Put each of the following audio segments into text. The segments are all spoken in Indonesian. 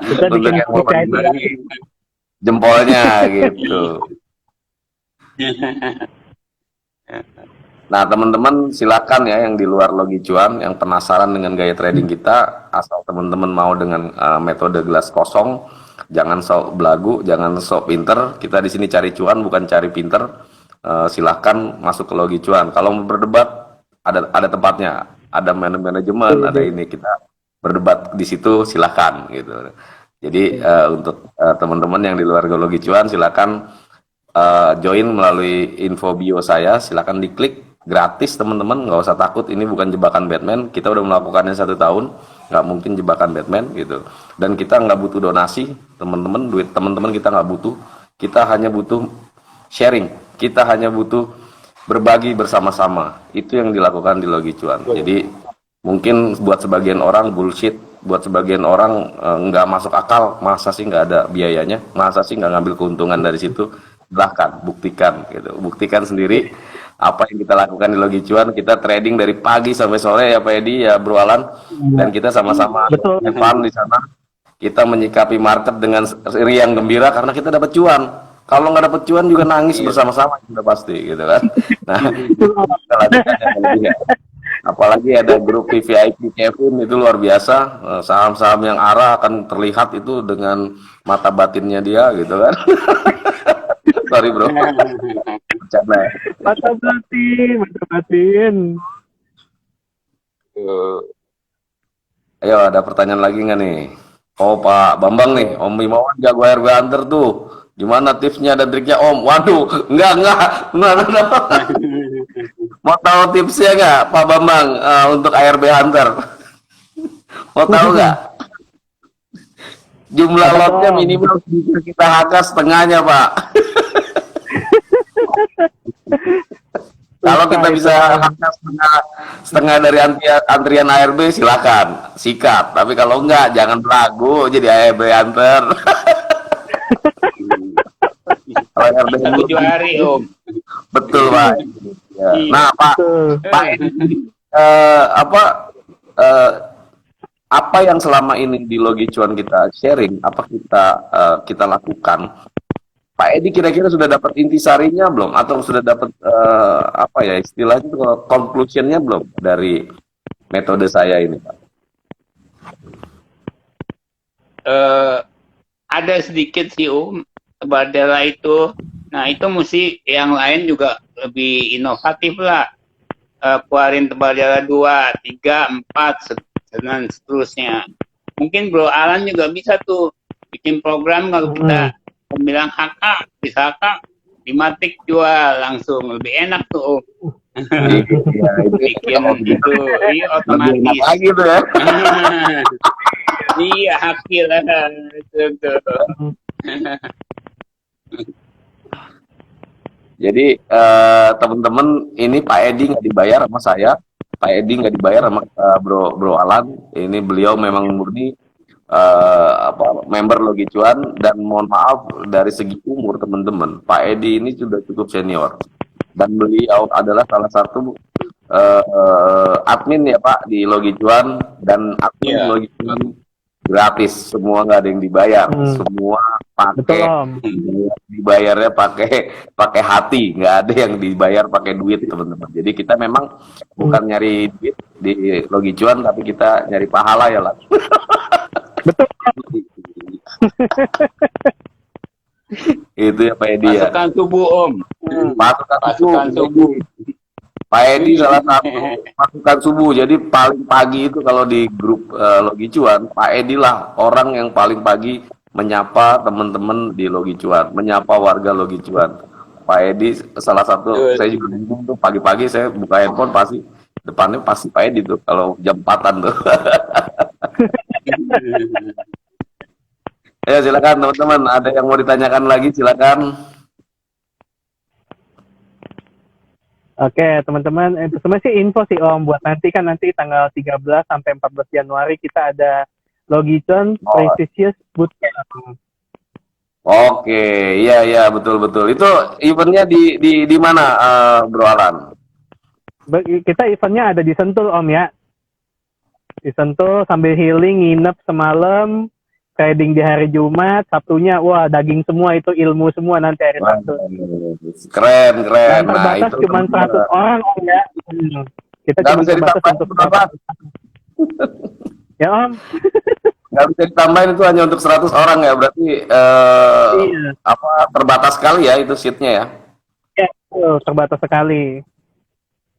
Kita Untuk bikin yang mau KPI itu bagi jempolnya gitu. Nah, teman-teman silakan ya yang di luar Logi Cuan yang penasaran dengan gaya trading kita, asal teman-teman mau dengan metode gelas kosong, jangan sok belagu, jangan sok pinter. Kita di sini cari cuan bukan cari pinter. Silahkan masuk ke Logi Cuan. Kalau mau berdebat ada tempatnya, ada manajemen, ada ini kita berdebat di situ silahkan gitu. Jadi untuk teman-teman yang di luar Logi Cuan silakan join melalui info bio saya, silakan diklik gratis teman-teman, nggak usah takut, ini bukan jebakan Batman, kita udah melakukannya 1 tahun, nggak mungkin jebakan Batman gitu, dan kita nggak butuh donasi teman-teman, duit teman-teman kita nggak butuh, kita hanya butuh sharing, kita hanya butuh berbagi bersama-sama, itu yang dilakukan di Logi Cuan. Jadi mungkin buat sebagian orang bullshit, buat sebagian orang nggak masuk akal, masa sih nggak ada biayanya, masa sih nggak ngambil keuntungan dari situ, silahkan buktikan gitu, buktikan sendiri apa yang kita lakukan di Logi Cuan. Kita trading dari pagi sampai sore ya Pak Edi ya Bro Alan, dan kita sama-sama fun di sana, kita menyikapi market dengan riang gembira karena kita dapat cuan. Kalau nggak dapat cuan juga nangis bersama-sama sudah pasti gitu kan. Nah, kita lakukan yang lebih ya. Apalagi ada grup VVIP Kevin itu luar biasa, saham-saham yang arah akan terlihat itu dengan mata batinnya dia gitu kan. Sorry bro, bercanda ya. mata batin. Ayo ada pertanyaan lagi nggak nih? Oh Pak Bambang nih, Om Imawan jago RB Hunter tuh. Gimana tipsnya dan triknya Om? Waduh, enggak. Mau tahu tipsnya nggak Pak Bambang untuk ARB Hunter? Mau tahu nggak? Jumlah lotnya minimal bisa kita hagas setengahnya Pak. Kalau kita bisa hagas setengah dari antrian ARB silakan sikat. Tapi kalau enggak jangan belagu jadi ARB Hunter. Kalau ARB 7 hari Om. Betul Pak. Ya. Nah Pak apa yang selama ini di Logi Cuan kita sharing, apa kita lakukan? Pak Edi kira-kira sudah dapat intisarinya belum? Atau sudah dapat apa ya istilahnya conclusionnya belum dari metode saya ini Pak? Ada sedikit sih Om, Bardella itu. Nah itu mesti yang lain juga lebih inovatif lah. Keluarin Bardella 2, 3, 4, dan seterusnya. Mungkin Bro Alan juga bisa tuh bikin program kalau kita bilang HK, bisa HK, dimatik jual langsung, lebih enak tuh. Bikin gitu, iya otomatis. Lagi tuh ya. Iya hakil lah, itu. Jadi teman-teman ini Pak Edi nggak dibayar sama saya, Pak Edi nggak dibayar sama Bro Alan. Ini beliau memang murni member Logi Cuan, dan mohon maaf dari segi umur teman-teman, Pak Edi ini sudah cukup senior dan beliau adalah salah satu admin ya Pak di Logi Cuan, dan admin Logi Cuan gratis, semua nggak ada yang dibayar, semua pakai dibayarnya pakai hati, nggak ada yang dibayar pakai duit teman-teman. Jadi kita memang bukan nyari duit di Logi Cuan, tapi kita nyari pahala ya lah. Betul. Itu ya Pak Edi ya. Pasukan subuh Om. Pasukan subuh. Pak Edi salah satu pasukan subuh. Jadi paling pagi itu kalau di grup Logi Cuan, Pak Edi lah orang yang paling pagi menyapa teman-teman di Logi Cuan, menyapa warga Logi Cuan. Pak Edi salah satu, saya juga bingung tuh pagi-pagi saya buka handphone pasti depannya pasti Pak Edi tuh kalau jam 4-an tuh. Ya silakan teman-teman, ada yang mau ditanyakan lagi silakan. Oke teman-teman, itu semua sih info sih Om, buat nanti tanggal 13 sampai 14 Januari kita ada Logi Cuan Precious Bootcamp. Oke, iya betul. Itu eventnya di mana Bro Alan? Kita eventnya ada di Sentul Om ya. Di Sentul sambil healing, nginep semalam, trading di hari Jumat, Sabtunya wah daging semua itu ilmu semua nanti hari Wah, Sabtu. keren, Dan keren. Nah, terbatas itu cuma 100 orang Om ya. Kita nggak cuma bisa terbatas ditambahin untuk berapa? 100. Ya Om. Nggak bisa ditambahin, itu hanya untuk 100 orang ya. Berarti Iya. apa terbatas sekali ya itu seatnya ya. Ya, betul, terbatas sekali.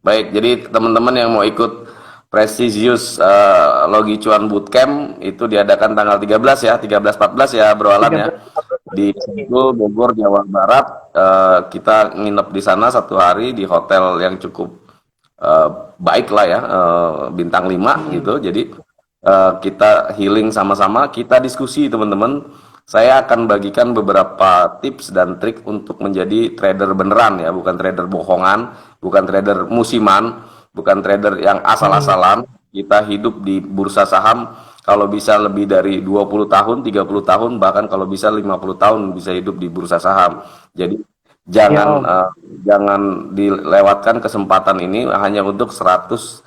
Baik, jadi teman-teman yang mau ikut prestisius Logi Cuan Bootcamp itu diadakan tanggal 13 ya, 13-14 ya Bro Alan ya. 13. Di Sentul, Bogor, Jawa Barat. Kita nginep di sana 1 hari di hotel yang cukup baik lah ya, bintang 5 gitu. Jadi kita healing sama-sama, kita diskusi teman-teman. Saya akan bagikan beberapa tips dan trik untuk menjadi trader beneran ya, bukan trader bohongan, bukan trader musiman, bukan trader yang asal-asalan. Kita hidup di bursa saham kalau bisa lebih dari 20 tahun, 30 tahun, bahkan kalau bisa 50 tahun bisa hidup di bursa saham. Jadi jangan Ya, jangan dilewatkan kesempatan ini hanya untuk 100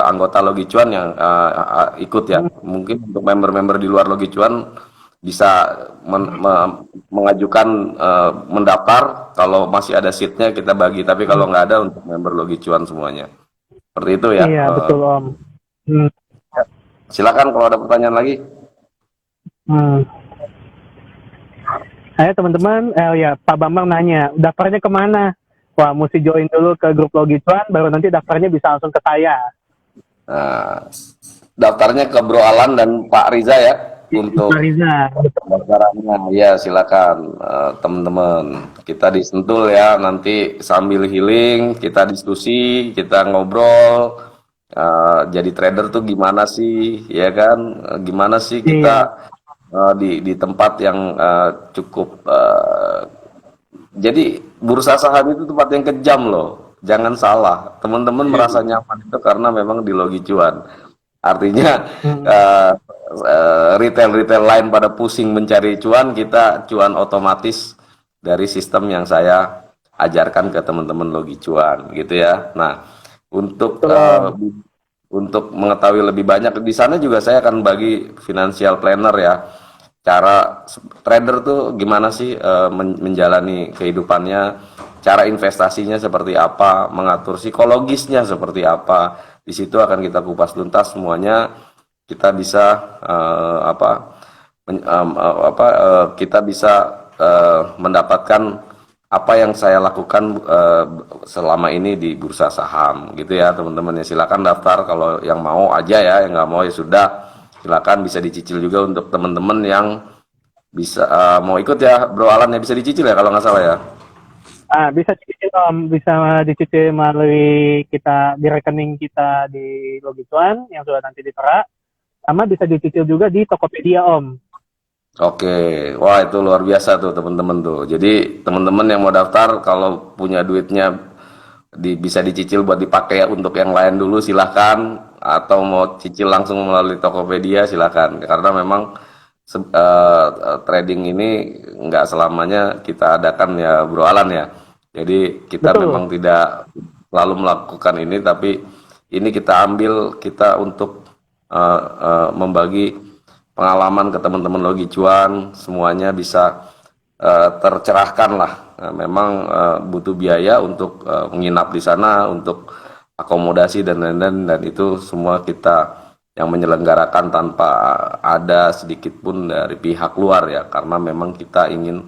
anggota Logi Cuan yang ikut ya. Mungkin untuk member-member di luar Logi Cuan bisa mengajukan mendaftar, kalau masih ada seatnya kita bagi, tapi kalau nggak ada untuk member Logi Cuan semuanya. Seperti itu ya. Iya, betul Om. Hmm. Silakan kalau ada pertanyaan lagi. Hmm. Ayo teman-teman, ya Pak Bambang nanya, daftarnya kemana? Wah, mesti join dulu ke grup Logi Cuan, baru nanti daftarnya bisa langsung ke saya. Nah, daftarnya ke Bro Alan dan Pak Riza ya untuk Pak Riza. pendaftarannya. Ya silakan teman-teman, kita di Sentul ya, nanti sambil healing kita diskusi, kita ngobrol. Jadi trader tuh gimana sih, ya kan? Gimana sih kita di tempat yang cukup jadi bursa saham itu tempat yang kejam loh. Jangan salah, teman-teman merasa nyaman itu karena memang di Logi Cuan. Artinya retail-retail lain pada pusing mencari cuan, kita cuan otomatis dari sistem yang saya ajarkan ke teman-teman Logi Cuan, gitu ya. Nah, untuk mengetahui lebih banyak di sana juga saya akan bagi financial planner ya. Cara trader tuh gimana sih menjalani kehidupannya, cara investasinya seperti apa, mengatur psikologisnya seperti apa. Di situ akan kita kupas tuntas semuanya. Kita bisa kita bisa mendapatkan apa yang saya lakukan selama ini di bursa saham, gitu ya teman-teman ya. Silakan daftar kalau yang mau aja ya, yang nggak mau ya sudah. Silakan, bisa dicicil juga untuk teman-teman yang bisa mau ikut ya Bro Alan ya, bisa dicicil ya kalau nggak salah ya. Bisa dicicil Om, bisa dicicil melalui kita di rekening kita di Logi Cuan yang sudah nanti ditera, sama bisa dicicil juga di Tokopedia Om. Oke, wah itu luar biasa tuh teman-teman tuh. Jadi teman-teman yang mau daftar kalau punya duitnya bisa dicicil buat dipakai untuk yang lain dulu silahkan, atau mau cicil langsung melalui Tokopedia silahkan, karena memang trading ini nggak selamanya kita adakan ya Bro Alan ya. Jadi kita memang tidak selalu melakukan ini, tapi ini kita ambil kita untuk membagi pengalaman ke teman-teman Logi Cuan, semuanya bisa tercerahkan lah. Nah, memang butuh biaya untuk menginap di sana, untuk akomodasi dan lain-lain, dan itu semua kita yang menyelenggarakan tanpa ada sedikit pun dari pihak luar ya, karena memang kita ingin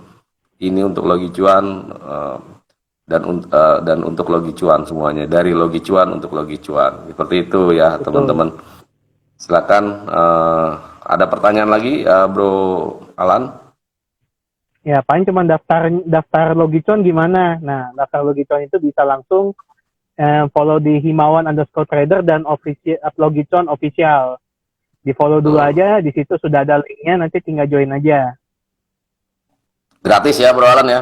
ini untuk Logi Cuan dan untuk Logi Cuan semuanya, dari Logi Cuan untuk Logi Cuan, seperti itu ya teman-teman. Silakan ada pertanyaan lagi Bro Alan? Ya, paling cuma daftar Logi Cuan gimana? Nah, daftar Logi Cuan itu bisa langsung follow di Himawan_trader dan Logi Cuan official. Di follow dulu aja, di situ sudah ada linknya, nanti tinggal join aja. Gratis ya Bro Alan ya?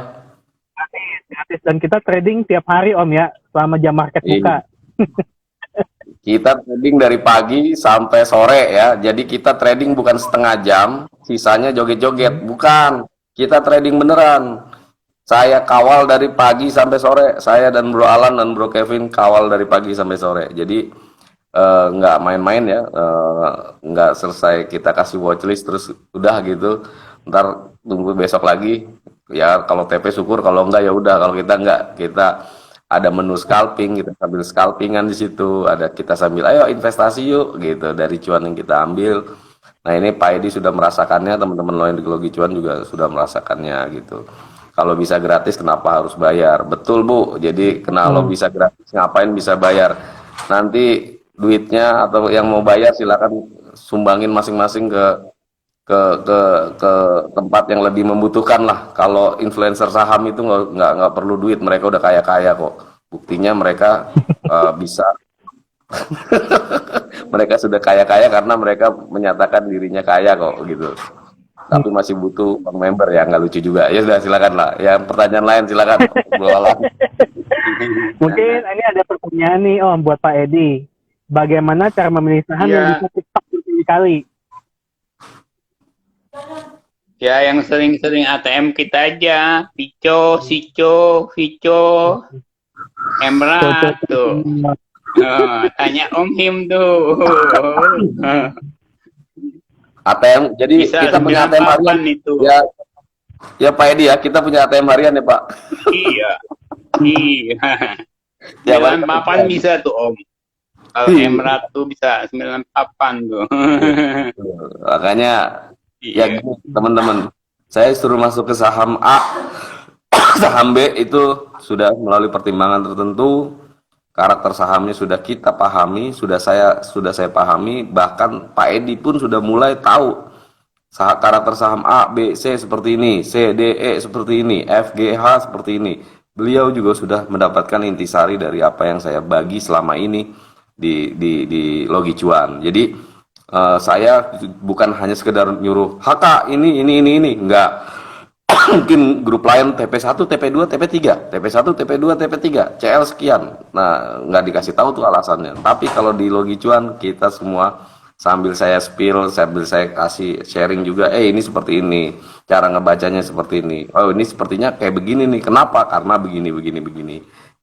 Gratis, dan kita trading tiap hari Om ya, selama jam market buka. Kita trading dari pagi sampai sore ya, jadi kita trading bukan setengah jam, sisanya joget-joget, bukan. Kita trading beneran. Saya kawal dari pagi sampai sore. Saya dan Bro Alan dan Bro Kevin kawal dari pagi sampai sore. Jadi nggak main-main ya, nggak selesai kita kasih watchlist terus udah gitu, ntar tunggu besok lagi. Ya kalau TP syukur, kalau enggak ya udah. Kalau kita enggak, kita ada menu scalping, kita sambil scalpingan di situ, ada kita sambil ayo investasi yuk gitu dari cuan yang kita ambil. Nah ini Pak Edi sudah merasakannya, teman-teman lo yang di Logi Cuan juga sudah merasakannya gitu. Kalau bisa gratis kenapa harus bayar? Betul Bu, jadi kalau bisa gratis ngapain bisa bayar? Nanti duitnya atau yang mau bayar silakan sumbangin masing-masing ke tempat yang lebih membutuhkan lah. Kalau influencer saham itu nggak perlu duit, mereka udah kaya kok. Buktinya mereka bisa mereka sudah kaya karena mereka menyatakan dirinya kaya kok gitu. Tapi masih butuh member ya, nggak lucu juga. Ya sudah silakan lah. Yang pertanyaan lain silakan. Mungkin ini ada pertanyaan nih Om buat Pak Edi. Bagaimana cara memilih saham yang bisa TikTok berkali-kali? Ya yang sering-sering ATM kita aja, Vico, Sico, Emrat tuh. Tanya Om Him tuh. ATM, jadi Bisa kita punya ATM harian itu. Ya Pak Edi ya, kita punya ATM harian ya Pak. Iya. Ya, 98 bisa tuh Om. Kalau Emrat tuh bisa 98 tuh. Makanya ya teman-teman, saya suruh masuk ke saham A, saham B itu sudah melalui pertimbangan tertentu, karakter sahamnya sudah kita pahami, sudah saya pahami, bahkan Pak Edi pun sudah mulai tahu karakter saham A, B, C seperti ini, C, D, E seperti ini, F, G, H seperti ini. Beliau juga sudah mendapatkan intisari dari apa yang saya bagi selama ini di Logi Cuan. Jadi saya bukan hanya sekedar nyuruh HK ini, enggak. Mungkin grup lain TP1, TP2, TP3, TP1, TP2, TP3, CL sekian. Nah, nggak dikasih tahu tuh alasannya. Tapi kalau di Logi Cuan kita semua sambil saya spill, sambil saya kasih sharing juga, ini seperti ini, cara ngebacanya seperti ini. Oh, ini sepertinya kayak begini nih. Kenapa? Karena begini.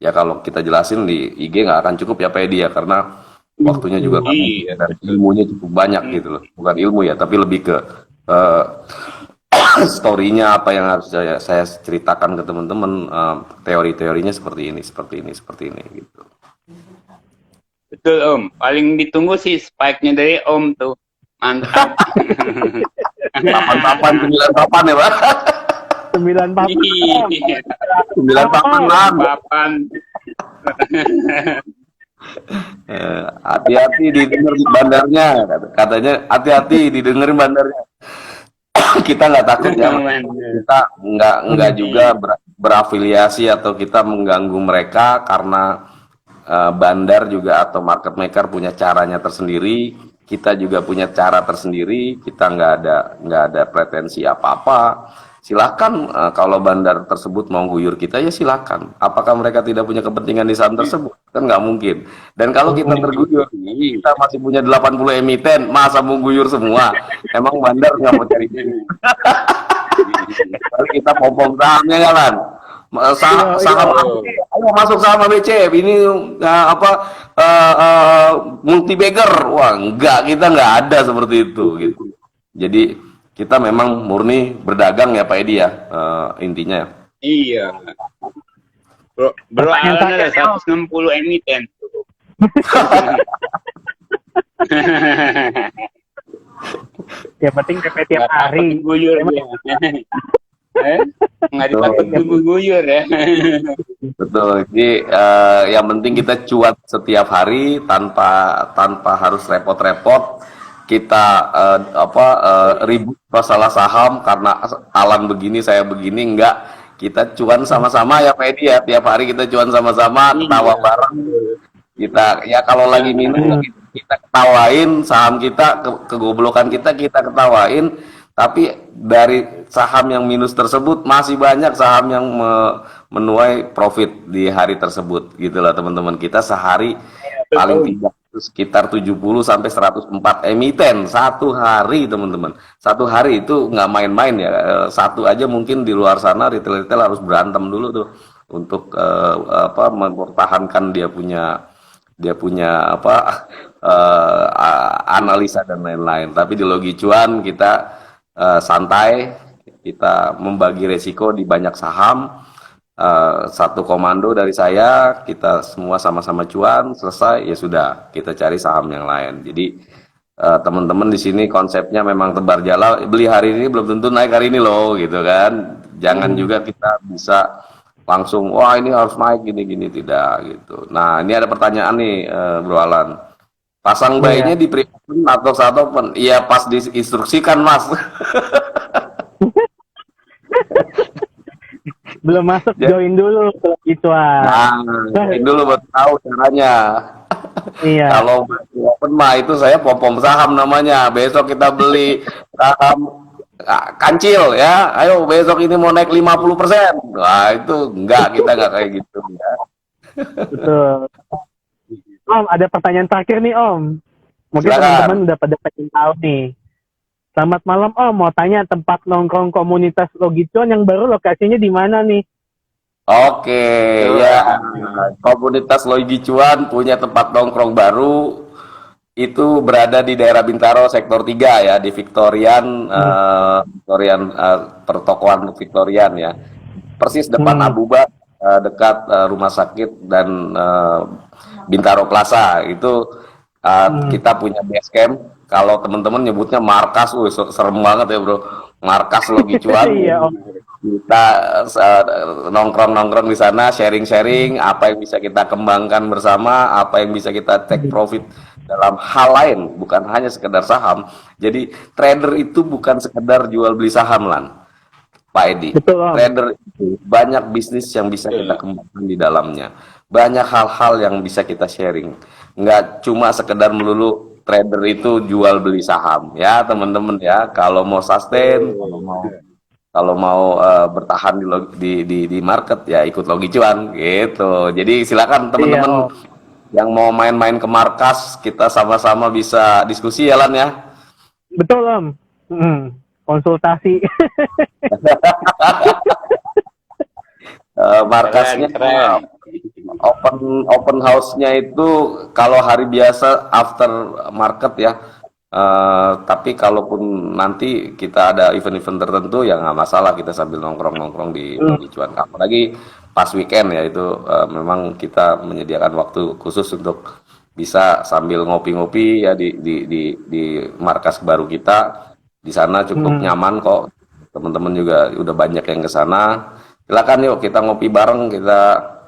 Ya kalau kita jelasin di IG nggak akan cukup ya Pak Edi ya, karena waktunya juga dan ilmunya cukup banyak gitu loh. Bukan ilmu ya, tapi lebih ke story-nya apa yang harus saya ceritakan ke teman-teman, teori-teorinya seperti ini gitu. Betul Om, paling ditunggu sih spike-nya dari Om tuh. Mantap. 88 98 ya Pak. 98 hati-hati didengar bandarnya, katanya hati-hati didengerin bandarnya. Kita nggak takut ya, kita nggak juga berafiliasi atau kita mengganggu mereka karena bandar juga atau market maker punya caranya tersendiri, kita juga punya cara tersendiri, kita nggak ada pretensi apa-apa. Silakan kalau bandar tersebut mau guyur kita ya silakan. Apakah mereka tidak punya kepentingan di saham tersebut? Kan nggak mungkin. Dan kalau kita terguyur, kita masih punya 80 emiten, masa mau guyur semua? Emang bandar nggak mau cari duit? Kalau kita pom sahamnya kan? Saham ayo masuk saham ABC, ini multi bagger. Wah, enggak, kita nggak ada seperti itu gitu. Jadi kita memang murni berdagang ya Pak Edi ya, intinya. Iya. Bro Alan ada 160 emiten. Ya penting TP tiap hari. Guyur dia. Nggak ditakut guyur ya. Betul. Jadi yang penting kita cuan setiap hari tanpa harus repot-repot. Kita ribut masalah saham karena Alan begini saya begini, enggak, kita cuan sama-sama ya Pak Edi ya, tiap hari kita cuan sama-sama, ketawa bareng kita ya, kalau lagi minum kita ketawain saham kita, kegoblokan kita ketawain, tapi dari saham yang minus tersebut masih banyak saham yang menuai profit di hari tersebut gitulah teman-teman. Kita sehari paling tidak sekitar 70 sampai 104 emiten satu hari teman-teman. Satu hari itu nggak main-main ya. Satu aja mungkin di luar sana retail harus berantem dulu tuh untuk mempertahankan dia punya dia punya apa analisa dan lain-lain. Tapi di Logi Cuan kita santai, kita membagi resiko di banyak saham. Satu komando dari saya, kita semua sama-sama cuan, selesai ya sudah, kita cari saham yang lain. Jadi teman-teman di sini konsepnya memang tebar jala, beli hari ini belum tentu naik hari ini loh, gitu kan. Jangan juga kita bisa langsung wah ini harus naik gini-gini, tidak gitu. Nah, ini ada pertanyaan nih Bro Alan. Pasang bayinya di pre-open atau saat open? Iya, pas diinstruksikan, Mas. Belum masuk, join dulu ke Logi Cuan. Nah, join dulu buat tahu caranya. Iya. Kalau open mah itu saya pom-pom saham namanya. Besok kita beli saham kancil ya. Ayo besok ini mau naik 50%. Wah, itu kita enggak kayak gitu ya. Betul. Om, ada pertanyaan terakhir nih Om. Mungkin Silakan. teman-teman udah pada pengen tahu nih. Selamat malam Om, mau tanya tempat nongkrong komunitas Logi Cuan yang baru lokasinya di mana nih? Oke, ya. Komunitas Logi Cuan punya tempat nongkrong baru. Itu berada di daerah Bintaro sektor 3 ya, di Victorian, pertokoan Victorian ya. Persis depan Abuba, dekat rumah sakit dan Bintaro Plaza. Itu kita punya base camp. Kalau teman-teman nyebutnya markas, serem banget ya bro. Markas Logi Cuan. Iya Om. Kita nongkrong-nongkrong di sana, sharing-sharing apa yang bisa kita kembangkan bersama, apa yang bisa kita take profit dalam hal lain, bukan hanya sekedar saham. Jadi trader itu bukan sekedar jual beli saham, Lan, Pak Edi. Betul, Om. Trader itu banyak bisnis yang bisa kita kembangkan di dalamnya, banyak hal-hal yang bisa kita sharing. Nggak cuma sekedar melulu trader itu jual beli saham, ya teman-teman ya. Kalau mau sustain, kalau mau bertahan di market ya ikut Logi Cuan gitu. Jadi silakan teman-teman yang mau main-main ke markas, kita sama-sama bisa diskusi ya Lan ya. Betul Om. Konsultasi. Markasnya Keren. open house-nya itu kalau hari biasa after market ya. Tapi kalaupun nanti kita ada event-event tertentu ya nggak masalah, kita sambil nongkrong-nongkrong di Logi Cuan. Apalagi pas weekend ya itu memang kita menyediakan waktu khusus untuk bisa sambil ngopi-ngopi ya di markas baru kita. Di sana cukup nyaman kok. Teman-teman juga udah banyak yang ke sana. Silakan yuk kita ngopi bareng, kita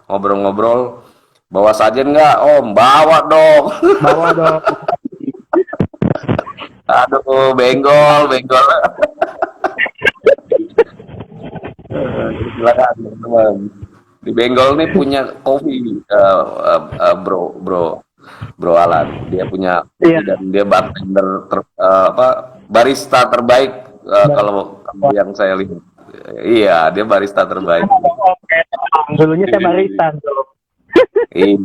ngobrol-ngobrol. Bawa sajen nggak Om? Bawa dong. Bawa dong. Aduh, benggol. Silakan teman-teman. Di Benggol nih punya kopi, bro Alan. Dia punya kopi dan dia bartender barista terbaik kalau yang saya lihat. Iya, dia barista terbaik. Oke. Dulunya saya barista. Iya.